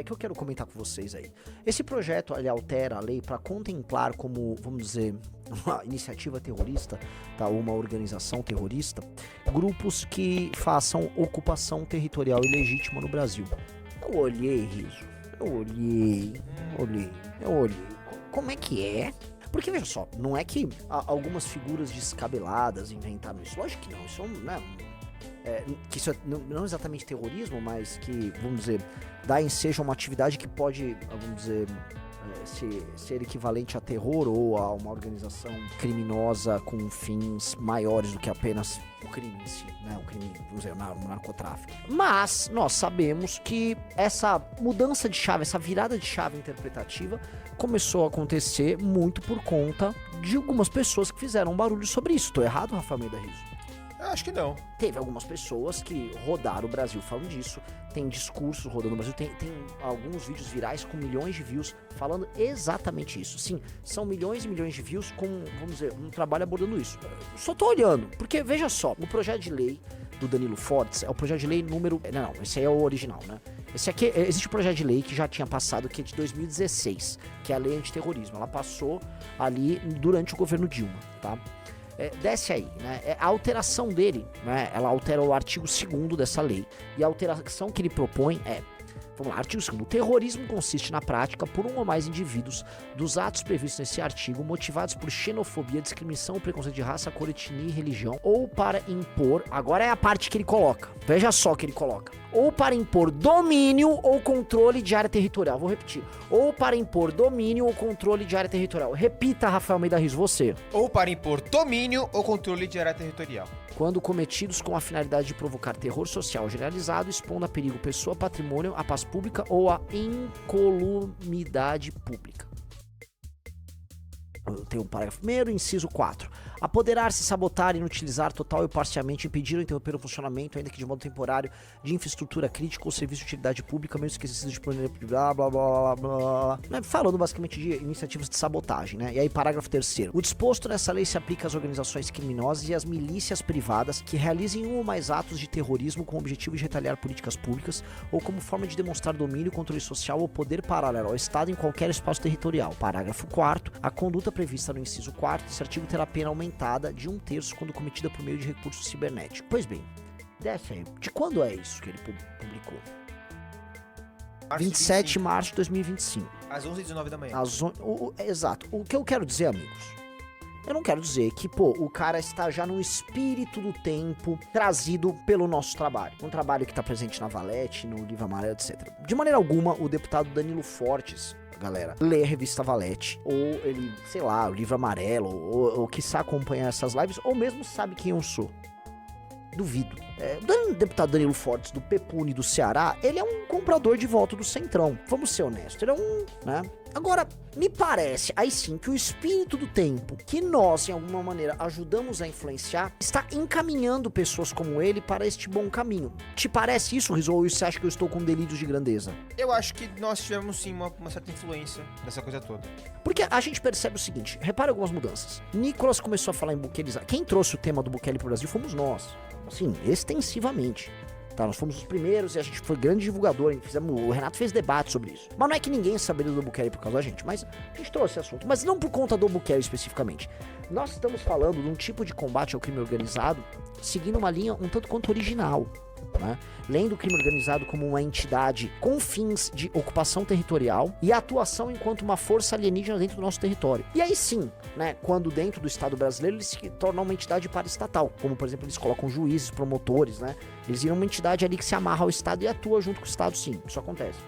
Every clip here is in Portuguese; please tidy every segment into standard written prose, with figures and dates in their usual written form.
que eu quero comentar com vocês aí. Esse projeto, ele altera a lei para contemplar como, vamos dizer, uma iniciativa terrorista, tá, ou uma organização terrorista, grupos que façam ocupação territorial ilegítima no Brasil. Eu olhei, Riso, eu olhei. Como é que é? Porque, veja só, não é que algumas figuras descabeladas inventaram isso. Lógico que não, isso não é... que isso não exatamente terrorismo, mas que, vamos dizer, dá ensejo a uma atividade que pode, vamos dizer, ser equivalente a terror ou a uma organização criminosa com fins maiores do que apenas o crime em si, né? O crime, vamos dizer, o narcotráfico. Mas nós sabemos que essa mudança de chave, essa virada de chave interpretativa começou a acontecer muito por conta de algumas pessoas que fizeram barulho sobre isso. Tô errado, Rafael Almeida Riso? Eu acho que não. Teve algumas pessoas que rodaram o Brasil falando disso, tem discursos rodando no Brasil, tem alguns vídeos virais com milhões de views falando exatamente isso. Sim, são milhões e milhões de views com, vamos dizer, um trabalho abordando isso. Só tô olhando, porque veja só, o projeto de lei do Danilo Fortes é o projeto de lei número... Não, esse aí é o original, né? Esse aqui, existe um projeto de lei que já tinha passado, que é de 2016, que é a lei antiterrorismo. Ela passou ali durante o governo Dilma, tá? Desce aí, né? A alteração dele, né? Ela altera o artigo 2º dessa lei. E a alteração que ele propõe é... Vamos lá, artigo 2º. O terrorismo consiste na prática por um ou mais indivíduos dos atos previstos nesse artigo motivados por xenofobia, discriminação ou preconceito de raça, cor, etnia e religião, ou para impor... Agora é a parte que ele coloca. Veja só o que ele coloca. Ou para impor domínio ou controle de área territorial. Vou repetir. Ou para impor domínio ou controle de área territorial. Repita, Rafael Almeida Riso, você. Ou para impor domínio ou controle de área territorial. Quando cometidos com a finalidade de provocar terror social generalizado, expondo a perigo pessoa, patrimônio, a paz pública ou a incolumidade pública. Tem um parágrafo primeiro, inciso 4. Apoderar-se, sabotar, inutilizar total ou parcialmente, impedir ou interromper o funcionamento, ainda que de modo temporário, de infraestrutura crítica ou serviço de utilidade pública, mesmo que exercício de planeamento, blá, blá, blá, blá, blá. Falando basicamente de iniciativas de sabotagem, né? E aí, parágrafo terceiro. O disposto nessa lei se aplica às organizações criminosas e às milícias privadas que realizem um ou mais atos de terrorismo com o objetivo de retaliar políticas públicas ou como forma de demonstrar domínio, controle social ou poder paralelo ao Estado em qualquer espaço territorial. Parágrafo 4º. A conduta prevista no inciso 4º desse artigo terá pena aumentada de 1/3 quando cometida por meio de recurso cibernético. Pois bem, desce aí. De quando é isso que ele publicou? 27 de março de 2025. Às 11h19 da manhã. Exato. O que eu quero dizer, amigos, eu não quero dizer que, o cara está já no espírito do tempo trazido pelo nosso trabalho. Um trabalho que está presente na Valete, no Livro Amarelo, etc. De maneira alguma, o deputado Danilo Fortes, galera, lê a revista Valete, ou ele, sei lá, o Livro Amarelo, ou quiçá acompanha essas lives, ou mesmo sabe quem eu sou. Duvido. O deputado Danilo Fortes, do Pepune do Ceará, ele é um comprador de voto do Centrão. Vamos ser honestos, ele é um, né? Agora, me parece, aí sim, que o espírito do tempo, que nós, em alguma maneira, ajudamos a influenciar, está encaminhando pessoas como ele para este bom caminho. Te parece isso, Rizzo, ou você acha que eu estou com delírios de grandeza? Eu acho que nós tivemos, sim, uma certa influência nessa coisa toda. Porque a gente percebe o seguinte, repara algumas mudanças. Nicolas começou a falar em buquelizar. Quem trouxe o tema do Bukele pro Brasil fomos nós. Assim, extensivamente. Tá, nós fomos os primeiros e a gente foi grande divulgador. O Renato fez debate sobre isso. Mas não é que ninguém saberia do Bukele por causa da gente. Mas a gente trouxe esse assunto. Mas não por conta do Bukele especificamente. Nós estamos falando de um tipo de combate ao crime organizado seguindo uma linha um tanto quanto original. Né? Lendo o crime organizado como uma entidade com fins de ocupação territorial e atuação enquanto uma força alienígena dentro do nosso território. E aí sim, né, quando dentro do Estado brasileiro ele se torna uma entidade paraestatal, como por exemplo eles colocam juízes, promotores, né? Eles viram uma entidade ali que se amarra ao Estado e atua junto com o Estado, sim, isso acontece.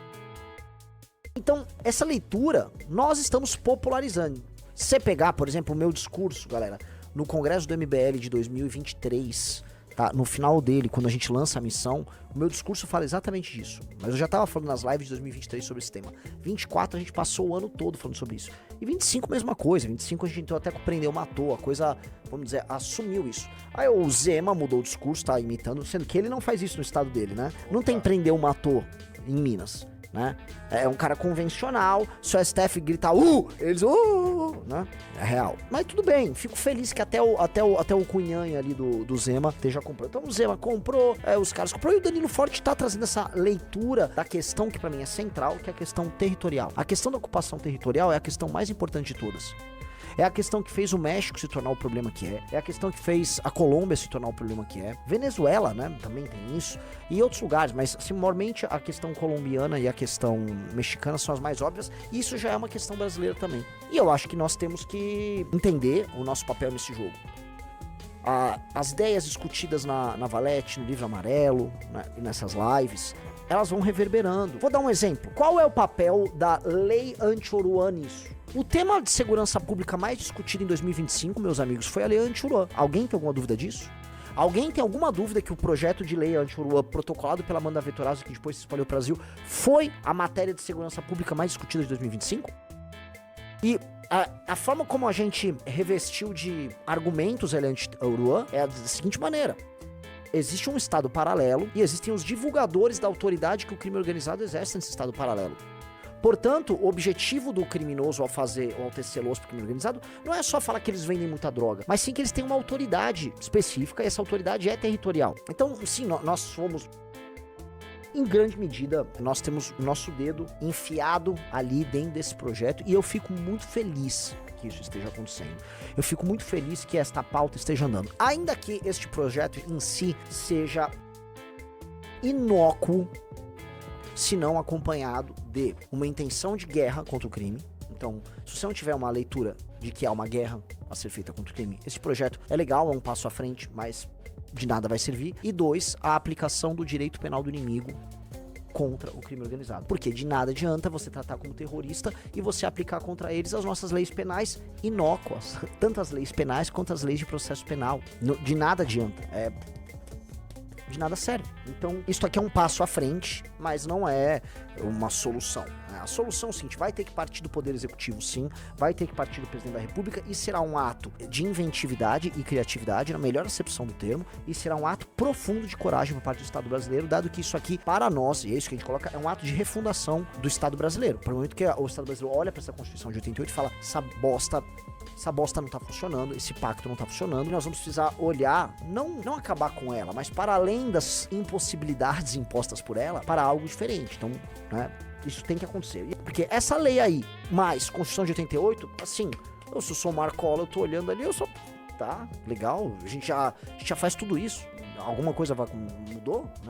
Então, essa leitura nós estamos popularizando. Se você pegar, por exemplo, o meu discurso, galera, no Congresso do MBL de 2023... Tá, no final dele, quando a gente lança a missão, o meu discurso fala exatamente disso. Mas eu já tava falando nas lives de 2023 sobre esse tema. 24 a gente passou o ano todo falando sobre isso. E 25 mesma coisa. 25 a gente tentou até prendeu, matou. A coisa, vamos dizer, assumiu isso. Aí o Zema mudou o discurso, tá imitando, sendo que ele não faz isso no estado dele, né? Não tem prendeu, matou em Minas. né? É um cara convencional, se o STF gritar, eles, né? É real. Mas tudo bem, fico feliz que até o cunhanha ali do Zema esteja comprando. Então o Zema comprou, os caras comprou, e o Danilo Forte tá trazendo essa leitura da questão que pra mim é central, que é a questão territorial. A questão da ocupação territorial é a questão mais importante de todas. É a questão que fez o México se tornar o problema que é. É a questão que fez a Colômbia se tornar o problema que é. Venezuela, né, também tem isso. E outros lugares, mas assim, maiormente a questão colombiana e a questão mexicana são as mais óbvias. E isso já é uma questão brasileira também. E eu acho que nós temos que entender o nosso papel nesse jogo. As ideias discutidas na Valete, no Livro Amarelo, né, e nessas lives, elas vão reverberando. Vou dar um exemplo. Qual é o papel da lei anti-Oruan nisso? O tema de segurança pública mais discutido em 2025, meus amigos, foi a lei anti-Oruan. Alguém tem alguma dúvida disso? Alguém tem alguma dúvida que o projeto de lei anti-Oruan, protocolado pela Amanda Vettorazzo, que depois se espalhou para o Brasil, foi a matéria de segurança pública mais discutida de 2025? E a forma como a gente revestiu de argumentos a lei anti-Oruan é da seguinte maneira. Existe um estado paralelo e existem os divulgadores da autoridade que o crime organizado exerce nesse estado paralelo. Portanto, o objetivo do criminoso ao tecer los pro crime organizado não é só falar que eles vendem muita droga, mas sim que eles têm uma autoridade específica e essa autoridade é territorial. Então, sim, nós somos, em grande medida, nós temos o nosso dedo enfiado ali dentro desse projeto e eu fico muito feliz que isso esteja acontecendo. Eu fico muito feliz que esta pauta esteja andando. Ainda que este projeto em si seja inócuo, se não acompanhado de uma intenção de guerra contra o crime. Então, se você não tiver uma leitura de que há uma guerra a ser feita contra o crime, esse projeto é legal, é um passo à frente, mas de nada vai servir. E 2, a aplicação do direito penal do inimigo contra o crime organizado. Porque de nada adianta você tratar como terrorista e você aplicar contra eles as nossas leis penais inócuas. Tanto as leis penais quanto as leis de processo penal. De nada adianta. De nada sério. Então, isso aqui é um passo à frente, mas não é uma solução. A solução, sim, vai ter que partir do Poder Executivo, sim, vai ter que partir do Presidente da República, e será um ato de inventividade e criatividade, na melhor acepção do termo, e será um ato profundo de coragem por parte do Estado brasileiro, dado que isso aqui, para nós, e é isso que a gente coloca, é um ato de refundação do Estado brasileiro. Para o momento que o Estado brasileiro olha para essa Constituição de 88 e fala, essa bosta não tá funcionando, esse pacto não tá funcionando, e nós vamos precisar olhar, não acabar com ela, mas para além das impossibilidades impostas por ela, para algo diferente. Então, né, isso tem que acontecer. Porque essa lei aí, mais Constituição de 88, assim, se eu sou Marcola, eu tô olhando ali, tá, legal, a gente já faz tudo isso. Alguma coisa mudou, né?